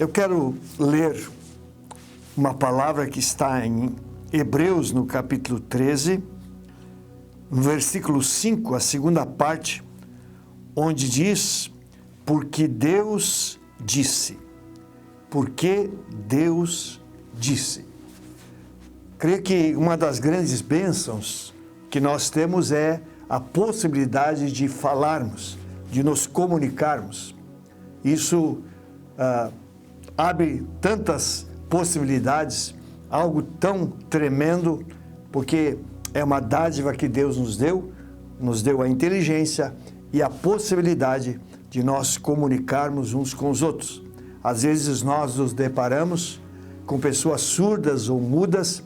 Eu quero ler uma palavra que está em Hebreus, no capítulo 13, no versículo 5, a segunda parte, onde diz: porque Deus disse. Porque Deus disse. Creio que uma das grandes bênçãos que nós temos é a possibilidade de falarmos, de nos comunicarmos. Isso abre tantas possibilidades, algo tão tremendo, porque é uma dádiva que Deus nos deu a inteligência e a possibilidade de nós comunicarmos uns com os outros. Às vezes nós nos deparamos com pessoas surdas ou mudas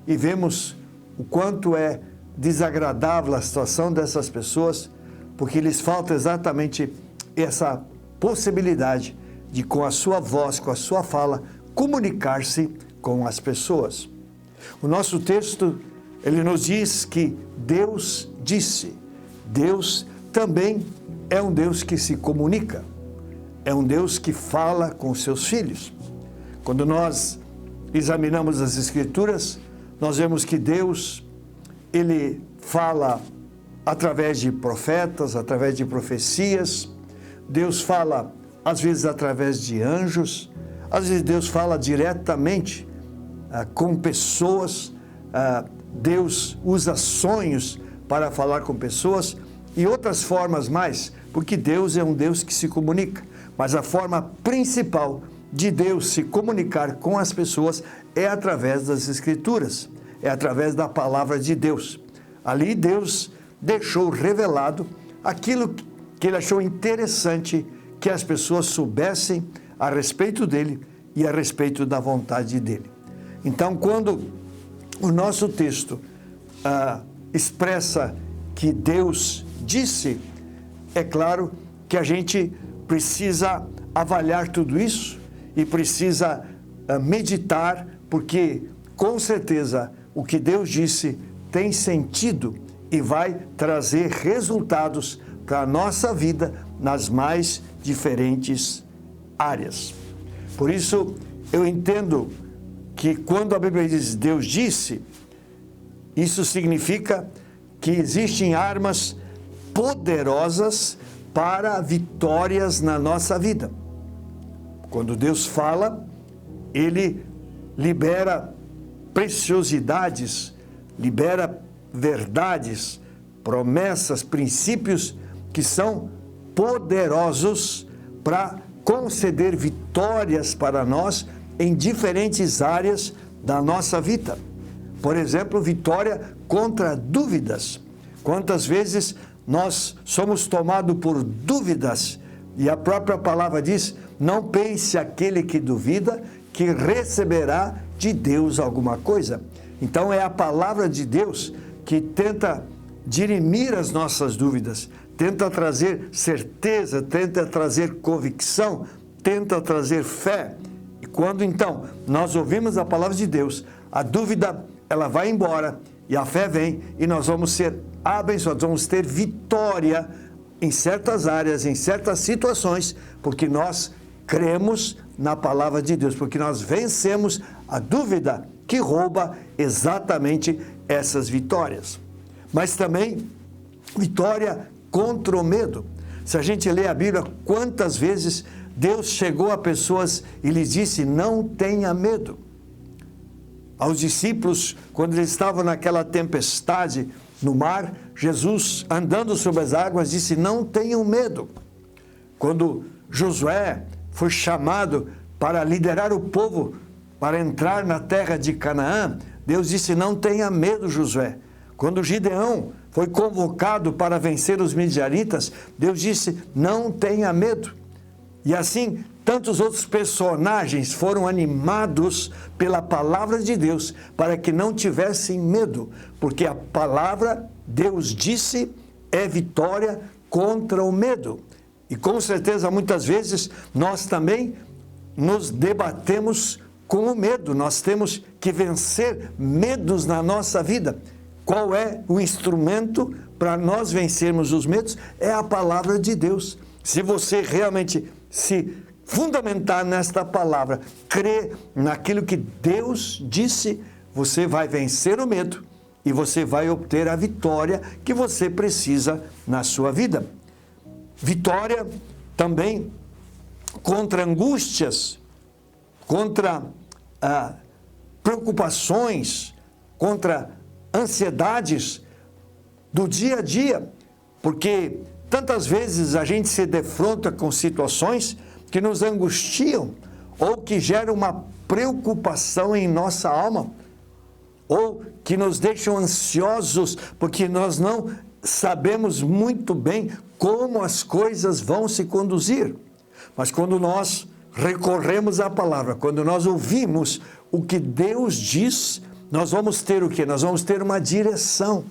e vemos o quanto é desagradável a situação dessas pessoas, porque lhes falta exatamente essa possibilidade de, com a sua voz, com a sua fala, comunicar-se com as pessoas. O nosso texto, ele nos diz que Deus disse. Deus também é um Deus que se comunica, é um Deus que fala com seus filhos. Quando nós examinamos as Escrituras, nós vemos que Deus, ele fala através de profetas, através de profecias. Deus fala, às vezes, através de anjos. Às vezes, Deus fala diretamente com pessoas. Deus usa sonhos para falar com pessoas e outras formas mais, porque Deus é um Deus que se comunica. Mas a forma principal de Deus se comunicar com as pessoas é através das Escrituras, é através da palavra de Deus. Ali Deus deixou revelado aquilo que ele achou interessante que as pessoas soubessem a respeito dele e a respeito da vontade dele. Então, quando o nosso texto expressa que Deus disse, é claro que a gente precisa avaliar tudo isso e precisa meditar, porque com certeza o que Deus disse tem sentido e vai trazer resultados para a nossa vida nas mais diferentes áreas. Por isso, eu entendo que quando a Bíblia diz Deus disse, isso significa que existem armas poderosas para vitórias na nossa vida. Quando Deus fala, ele libera preciosidades, libera verdades, promessas, princípios que são poderosos para conceder vitórias para nós em diferentes áreas da nossa vida. Por exemplo, vitória contra dúvidas. Quantas vezes nós somos tomados por dúvidas e a própria palavra diz: não pense aquele que duvida que receberá de Deus alguma coisa. Então é a palavra de Deus que tenta dirimir as nossas dúvidas, tenta trazer certeza, tenta trazer convicção, tenta trazer fé. E quando então nós ouvimos a palavra de Deus, a dúvida ela vai embora e a fé vem e nós vamos ser abençoados, vamos ter vitória em certas áreas, em certas situações, porque nós cremos na palavra de Deus, porque nós vencemos a dúvida que rouba exatamente essas vitórias. Mas também vitória contra o medo. Se a gente lê a Bíblia, quantas vezes Deus chegou a pessoas e lhes disse: não tenha medo. Aos discípulos, quando eles estavam naquela tempestade no mar, Jesus, andando sobre as águas, disse: não tenham medo. Quando Josué foi chamado para liderar o povo para entrar na terra de Canaã, Deus disse: não tenha medo, Josué. Quando Gideão foi convocado para vencer os midianitas, Deus disse: não tenha medo. E assim, tantos outros personagens foram animados pela palavra de Deus para que não tivessem medo, porque a palavra, Deus disse, é vitória contra o medo. E com certeza, muitas vezes, nós também nos debatemos com o medo. Nós temos que vencer medos na nossa vida. Qual é o instrumento para nós vencermos os medos? É a palavra de Deus. Se você realmente se fundamentar nesta palavra, crer naquilo que Deus disse, você vai vencer o medo e você vai obter a vitória que você precisa na sua vida. Vitória também contra angústias, contra preocupações, contra ansiedades do dia a dia, porque tantas vezes a gente se defronta com situações que nos angustiam ou que geram uma preocupação em nossa alma, ou que nos deixam ansiosos porque nós não sabemos muito bem como as coisas vão se conduzir. Mas quando nós recorremos à palavra, quando nós ouvimos o que Deus diz, nós vamos ter o quê? Nós vamos ter uma direção,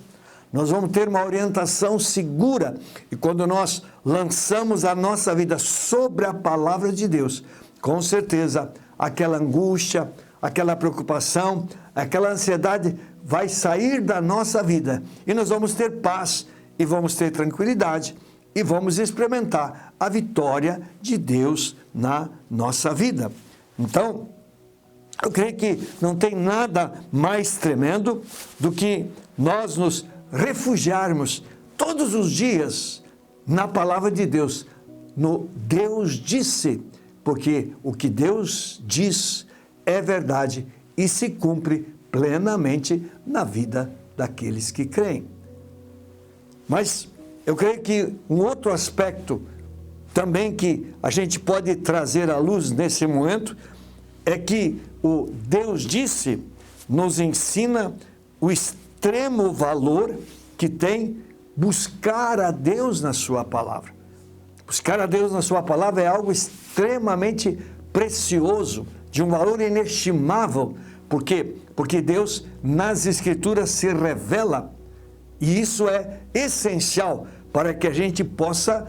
nós vamos ter uma orientação segura. E quando nós lançamos a nossa vida sobre a palavra de Deus, com certeza aquela angústia, aquela preocupação, aquela ansiedade vai sair da nossa vida e nós vamos ter paz e vamos ter tranquilidade e vamos experimentar a vitória de Deus na nossa vida. Então, eu creio que não tem nada mais tremendo do que nós nos refugiarmos todos os dias na palavra de Deus, no Deus disse, porque o que Deus diz é verdade e se cumpre plenamente na vida daqueles que creem. Mas eu creio que um outro aspecto também que a gente pode trazer à luz nesse momento é que o Deus disse nos ensina o extremo valor que tem buscar a Deus na sua palavra. Buscar a Deus na sua palavra é algo extremamente precioso, de um valor inestimável. Por quê? Porque Deus nas Escrituras se revela e isso é essencial para que a gente possa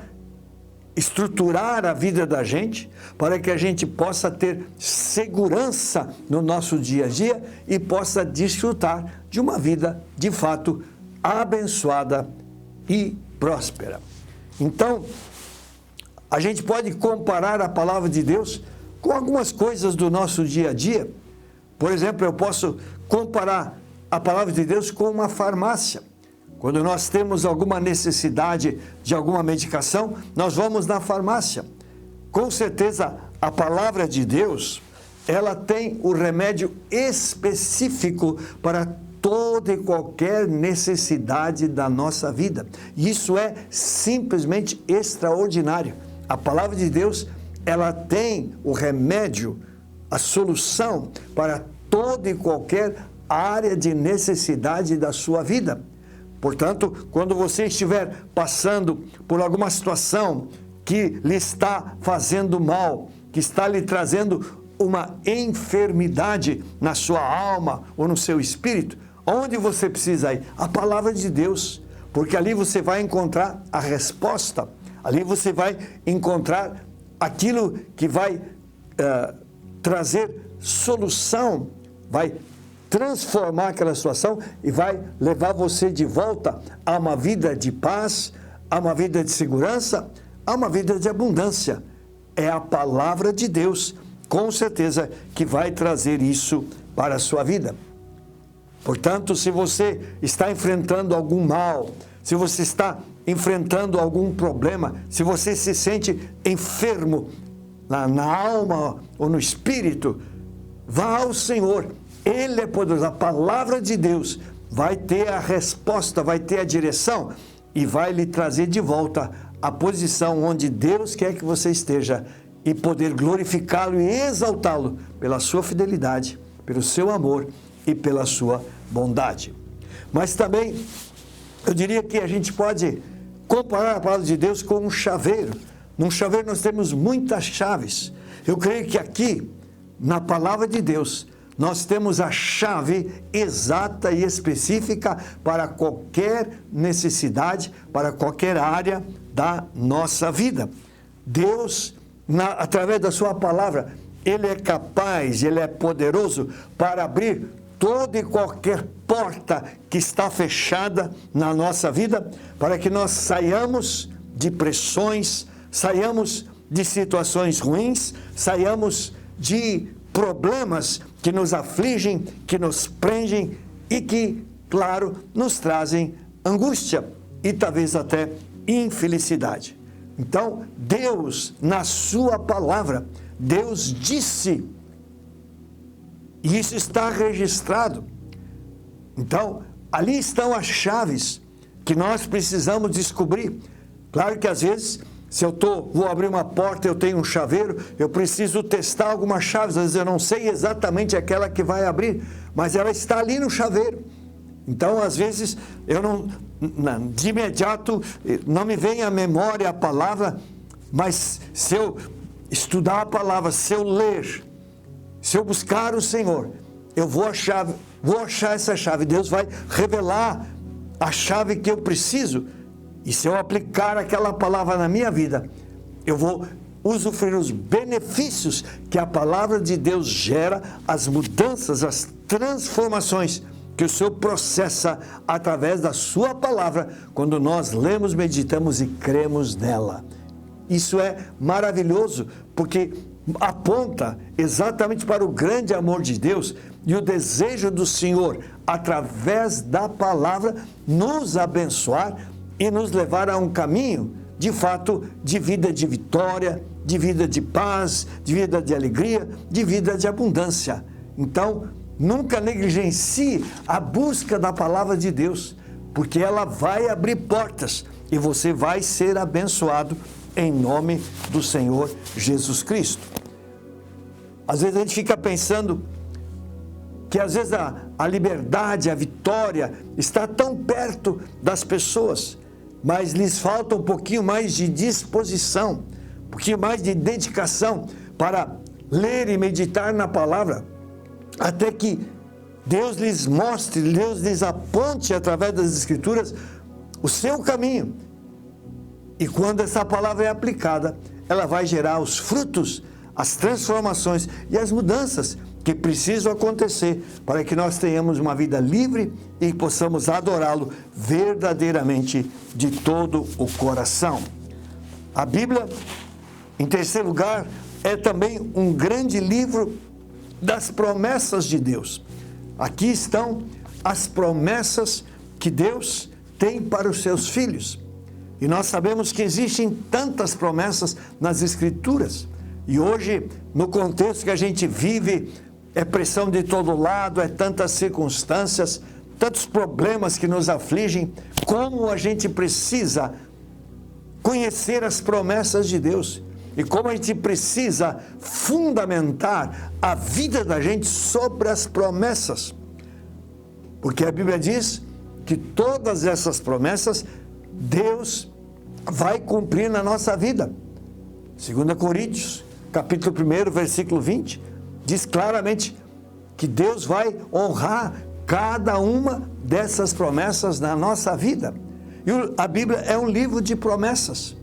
estruturar a vida da gente, para que a gente possa ter segurança no nosso dia a dia e possa desfrutar de uma vida, de fato, abençoada e próspera. Então, a gente pode comparar a palavra de Deus com algumas coisas do nosso dia a dia. Por exemplo, eu posso comparar a palavra de Deus com uma farmácia. Quando nós temos alguma necessidade de alguma medicação, nós vamos na farmácia. Com certeza, a palavra de Deus, ela tem o remédio específico para toda e qualquer necessidade da nossa vida. E isso é simplesmente extraordinário. A palavra de Deus, ela tem o remédio, a solução para toda e qualquer área de necessidade da sua vida. Portanto, quando você estiver passando por alguma situação que lhe está fazendo mal, que está lhe trazendo uma enfermidade na sua alma ou no seu espírito, onde você precisa ir? A palavra de Deus, porque ali você vai encontrar a resposta, ali você vai encontrar aquilo que vai trazer solução, vai transformar aquela situação e vai levar você de volta a uma vida de paz, a uma vida de segurança, a uma vida de abundância. É a palavra de Deus, com certeza, que vai trazer isso para a sua vida. Portanto, se você está enfrentando algum mal, se você está enfrentando algum problema, se você se sente enfermo na alma ou no espírito, vá ao Senhor. Ele é poderoso. A palavra de Deus vai ter a resposta, vai ter a direção e vai lhe trazer de volta a posição onde Deus quer que você esteja e poder glorificá-lo e exaltá-lo pela sua fidelidade, pelo seu amor e pela sua bondade. Mas também, eu diria que a gente pode comparar a palavra de Deus com um chaveiro. Num chaveiro nós temos muitas chaves. Eu creio que aqui, na palavra de Deus, nós temos a chave exata e específica para qualquer necessidade, para qualquer área da nossa vida. Deus, através da sua palavra, Ele é capaz, Ele é poderoso para abrir toda e qualquer porta que está fechada na nossa vida, para que nós saiamos de pressões, saiamos de situações ruins, saiamos de problemas que nos afligem, que nos prendem e que, claro, nos trazem angústia e talvez até infelicidade. Então, Deus, na sua palavra, Deus disse, e isso está registrado. Então, ali estão as chaves que nós precisamos descobrir. Claro que às vezes, se vou abrir uma porta, eu tenho um chaveiro, eu preciso testar algumas chaves, às vezes eu não sei exatamente aquela que vai abrir, mas ela está ali no chaveiro. Então, às vezes, de imediato, não me vem à memória a palavra, mas se eu estudar a palavra, se eu ler, se eu buscar o Senhor, eu vou achar essa chave, Deus vai revelar a chave que eu preciso, e se eu aplicar aquela palavra na minha vida, eu vou usufruir os benefícios que a palavra de Deus gera, as mudanças, as transformações que o Senhor processa através da sua palavra, quando nós lemos, meditamos e cremos nela. Isso é maravilhoso, porque aponta exatamente para o grande amor de Deus e o desejo do Senhor, através da palavra, nos abençoar e nos levar a um caminho, de fato, de vida de vitória, de vida de paz, de vida de alegria, de vida de abundância. Então, nunca negligencie a busca da palavra de Deus, porque ela vai abrir portas e você vai ser abençoado em nome do Senhor Jesus Cristo. Às vezes a gente fica pensando que às vezes a liberdade, a vitória está tão perto das pessoas, mas lhes falta um pouquinho mais de disposição, um pouquinho mais de dedicação para ler e meditar na palavra, até que Deus lhes mostre, Deus lhes aponte através das Escrituras o seu caminho. E quando essa palavra é aplicada, ela vai gerar os frutos, as transformações e as mudanças que precisam acontecer para que nós tenhamos uma vida livre e possamos adorá-lo verdadeiramente de todo o coração. A Bíblia, em terceiro lugar, é também um grande livro das promessas de Deus. Aqui estão as promessas que Deus tem para os seus filhos. E nós sabemos que existem tantas promessas nas Escrituras. E hoje, no contexto que a gente vive, é pressão de todo lado, é tantas circunstâncias, tantos problemas que nos afligem, como a gente precisa conhecer as promessas de Deus e como a gente precisa fundamentar a vida da gente sobre as promessas. Porque a Bíblia diz que todas essas promessas Deus vai cumprir na nossa vida. 2 Coríntios, capítulo 1, versículo 20, diz claramente que Deus vai honrar cada uma dessas promessas na nossa vida. E a Bíblia é um livro de promessas.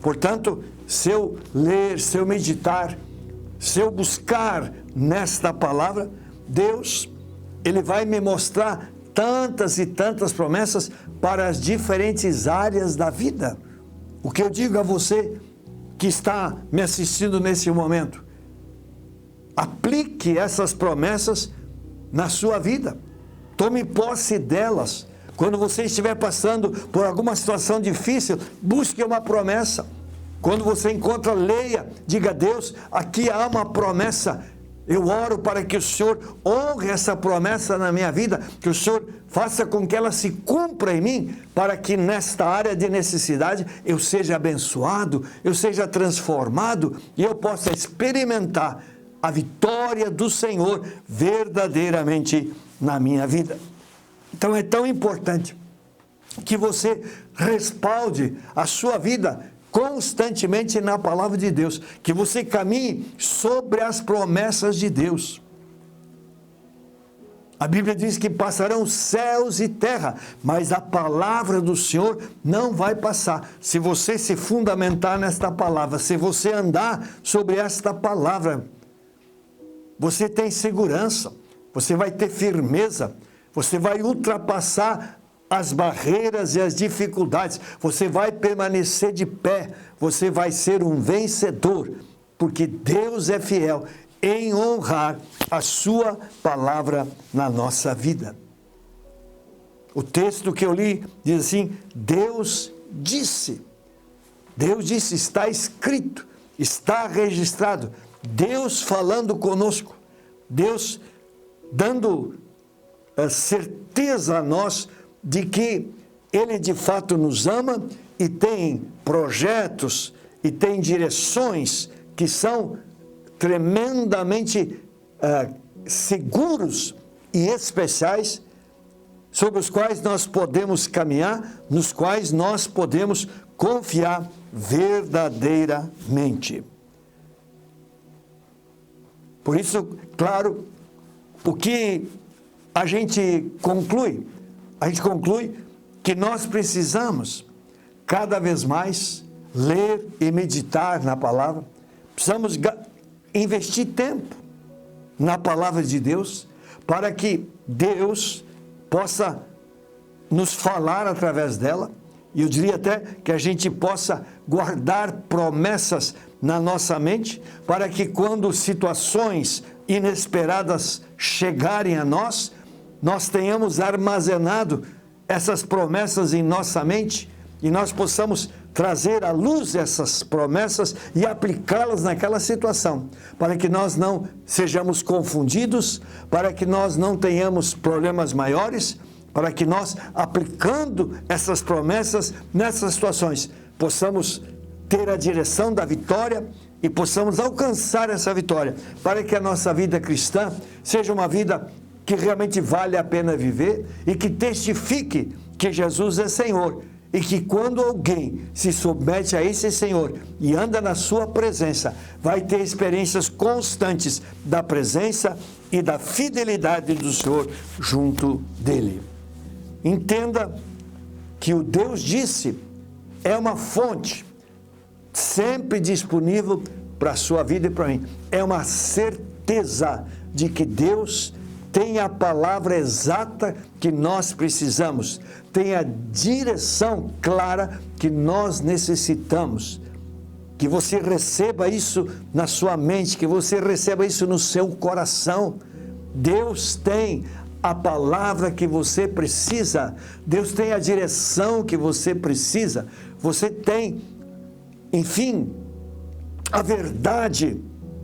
Portanto, se eu ler, se eu meditar, se eu buscar nesta palavra, Deus, Ele vai me mostrar tantas e tantas promessas para as diferentes áreas da vida. O que eu digo a você que está me assistindo nesse momento, aplique essas promessas na sua vida, tome posse delas. Quando você estiver passando por alguma situação difícil, busque uma promessa. Quando você encontra, leia, diga a Deus, aqui há uma promessa. Eu oro para que o Senhor honre essa promessa na minha vida, que o Senhor faça com que ela se cumpra em mim, para que nesta área de necessidade eu seja abençoado, eu seja transformado e eu possa experimentar a vitória do Senhor verdadeiramente na minha vida. Então é tão importante que você respalde a sua vida constantemente na palavra de Deus, que você caminhe sobre as promessas de Deus. A Bíblia diz que passarão céus e terra, mas a palavra do Senhor não vai passar. Se você se fundamentar nesta palavra, se você andar sobre esta palavra, você tem segurança, você vai ter firmeza, você vai ultrapassar as barreiras e as dificuldades. Você vai permanecer de pé, você vai ser um vencedor, porque Deus é fiel em honrar a sua palavra na nossa vida. O texto que eu li diz assim: Deus disse, está escrito, está registrado, Deus falando conosco, Deus dando certeza a nós de que Ele de fato nos ama e tem projetos e tem direções que são tremendamente seguros e especiais, sobre os quais nós podemos caminhar, nos quais nós podemos confiar verdadeiramente. Por isso, claro, o que a gente conclui? A gente conclui que nós precisamos cada vez mais ler e meditar na palavra, precisamos investir tempo na palavra de Deus, para que Deus possa nos falar através dela, e eu diria até que a gente possa guardar promessas na nossa mente, para que quando situações inesperadas chegarem a nós, nós tenhamos armazenado essas promessas em nossa mente, e nós possamos trazer à luz essas promessas e aplicá-las naquela situação, para que nós não sejamos confundidos, para que nós não tenhamos problemas maiores, para que nós, aplicando essas promessas nessas situações, possamos ter a direção da vitória e possamos alcançar essa vitória, para que a nossa vida cristã seja uma vida que realmente vale a pena viver e que testifique que Jesus é Senhor. E que quando alguém se submete a esse Senhor e anda na sua presença, vai ter experiências constantes da presença e da fidelidade do Senhor junto dele. Entenda que o Deus disse é uma fonte sempre disponível para a sua vida e para mim. É uma certeza de que Deus tem a palavra exata que nós precisamos, tem a direção clara que nós necessitamos. Que você receba isso na sua mente, que você receba isso no seu coração. Deus tem a palavra que você precisa, Deus tem a direção que você precisa, você tem, enfim, a verdade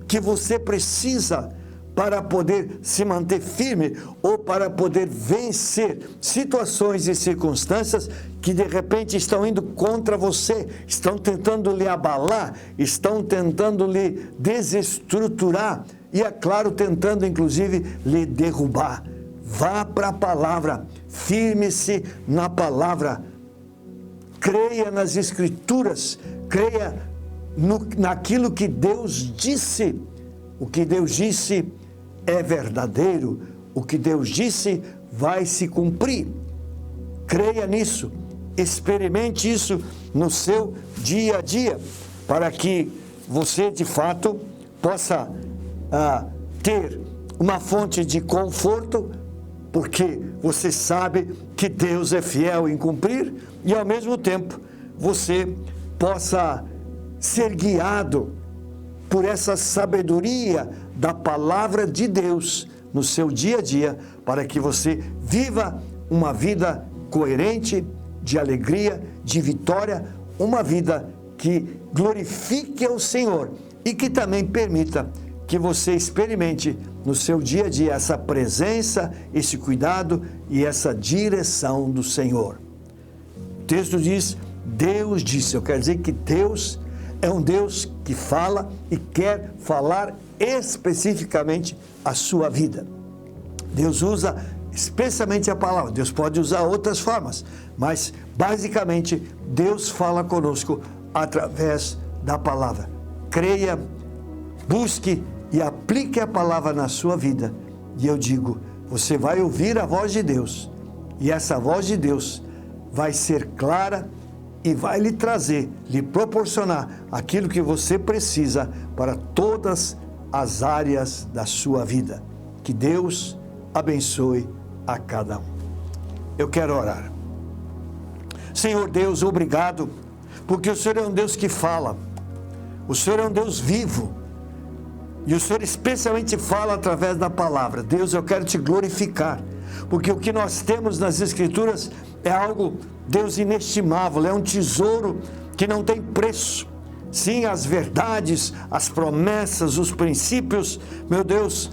que você precisa para poder se manter firme ou para poder vencer situações e circunstâncias que de repente estão indo contra você, estão tentando lhe abalar, estão tentando lhe desestruturar e, é claro, tentando inclusive lhe derrubar. Vá para a palavra, firme-se na palavra, creia nas Escrituras, creia naquilo que Deus disse. O que Deus disse é verdadeiro, o que Deus disse vai se cumprir. Creia nisso, experimente isso no seu dia a dia, para que você de fato possa ter uma fonte de conforto, porque você sabe que Deus é fiel em cumprir, e ao mesmo tempo você possa ser guiado por essa sabedoria da palavra de Deus no seu dia a dia, para que você viva uma vida coerente, de alegria, de vitória, uma vida que glorifique ao Senhor e que também permita que você experimente no seu dia a dia essa presença, esse cuidado e essa direção do Senhor. O texto diz, Deus disse, eu quero dizer que Deus é um Deus que fala e quer falar especificamente a sua vida. Deus usa especialmente a palavra. Deus pode usar outras formas, mas basicamente Deus fala conosco através da palavra. Creia, busque e aplique a palavra na sua vida. E eu digo, você vai ouvir a voz de Deus. E essa voz de Deus vai ser clara e vai lhe trazer, lhe proporcionar aquilo que você precisa para todas as áreas da sua vida. Que Deus abençoe a cada um. Eu quero orar. Senhor Deus, obrigado, porque o Senhor é um Deus que fala, o Senhor é um Deus vivo, e o Senhor especialmente fala através da palavra. Deus, eu quero te glorificar, porque o que nós temos nas Escrituras é algo, Deus, inestimável, é um tesouro que não tem preço. Sim, as verdades, as promessas, os princípios, meu Deus,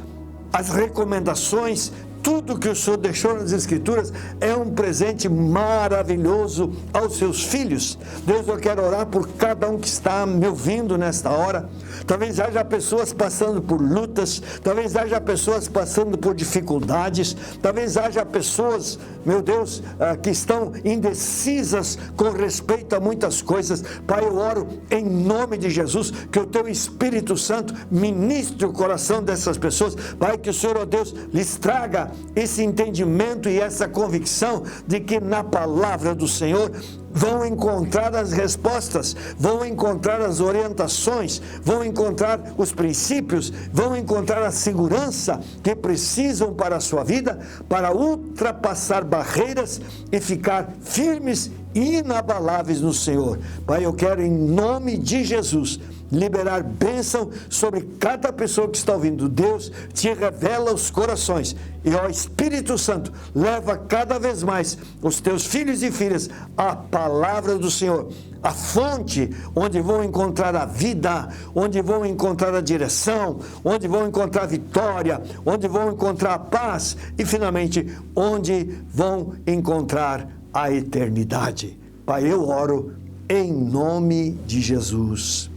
as recomendações, tudo que o Senhor deixou nas Escrituras é um presente maravilhoso aos seus filhos. Deus, eu quero orar por cada um que está me ouvindo nesta hora. Talvez haja pessoas passando por lutas, talvez haja pessoas passando por dificuldades, talvez haja pessoas, meu Deus, que estão indecisas com respeito a muitas coisas. Pai, eu oro em nome de Jesus, que o Teu Espírito Santo ministre o coração dessas pessoas. Pai, que o Senhor, ó Deus, lhes traga esse entendimento e essa convicção de que na palavra do Senhor vão encontrar as respostas, vão encontrar as orientações, vão encontrar os princípios, vão encontrar a segurança que precisam para a sua vida, para ultrapassar barreiras e ficar firmes e inabaláveis no Senhor. Pai, eu quero em nome de Jesus liberar bênção sobre cada pessoa que está ouvindo. Deus te revela os corações e, ó Espírito Santo, leva cada vez mais os teus filhos e filhas à palavra do Senhor, a fonte onde vão encontrar a vida, onde vão encontrar a direção, onde vão encontrar a vitória, onde vão encontrar a paz e, finalmente, onde vão encontrar a eternidade. Pai, eu oro em nome de Jesus.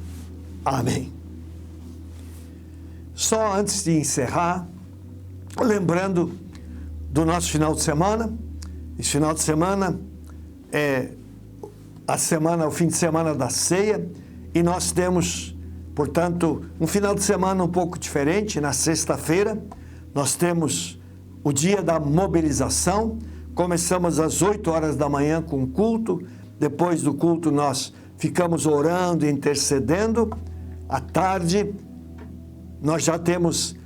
Amém. Só antes de encerrar, lembrando do nosso final de semana. Esse final de semana é o fim de semana da ceia, e nós temos, portanto, um final de semana um pouco diferente. Na sexta-feira, nós temos o dia da mobilização. Começamos às 8 horas da manhã com o culto. Depois do culto, nós ficamos orando e intercedendo. À tarde, nós já temos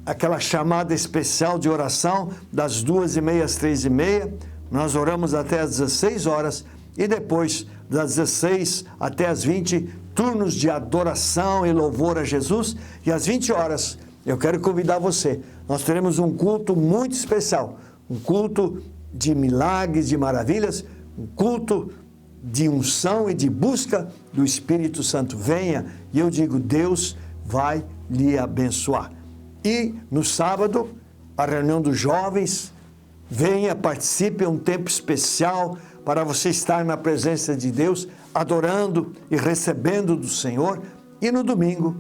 aquela chamada especial de oração das 2h30 às 3h30. Nós oramos até às 16 horas e depois das 16 até às 20, turnos de adoração e louvor a Jesus. E às 20 horas, eu quero convidar você, nós teremos um culto muito especial, um culto de milagres, de maravilhas, um culto de unção e de busca do Espírito Santo. Venha, e eu digo, Deus vai lhe abençoar. E no sábado, a reunião dos jovens. Venha, participe, é um tempo especial para você estar na presença de Deus, adorando e recebendo do Senhor. E no domingo,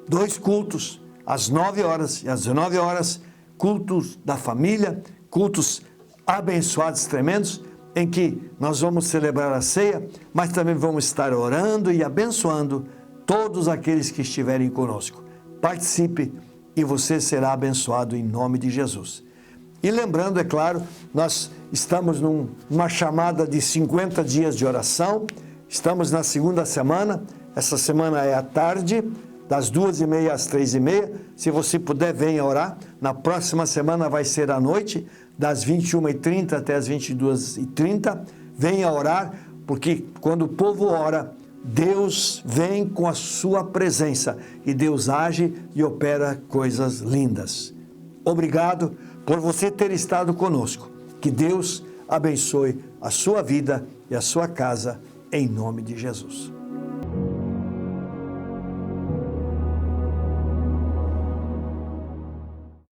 2 cultos, às 9 horas e às 19 horas, cultos da família, cultos abençoados, tremendos, em que nós vamos celebrar a ceia, mas também vamos estar orando e abençoando todos aqueles que estiverem conosco. Participe e você será abençoado em nome de Jesus. E lembrando, é claro, nós estamos numa chamada de 50 dias de oração. Estamos na segunda semana. Essa semana é à tarde, das 2h30 às 3h30. Se você puder, venha orar. Na próxima semana vai ser à noite, das 21h30 até as 22h30. Venha orar, porque quando o povo ora, Deus vem com a sua presença e Deus age e opera coisas lindas. Obrigado por você ter estado conosco. Que Deus abençoe a sua vida e a sua casa, em nome de Jesus.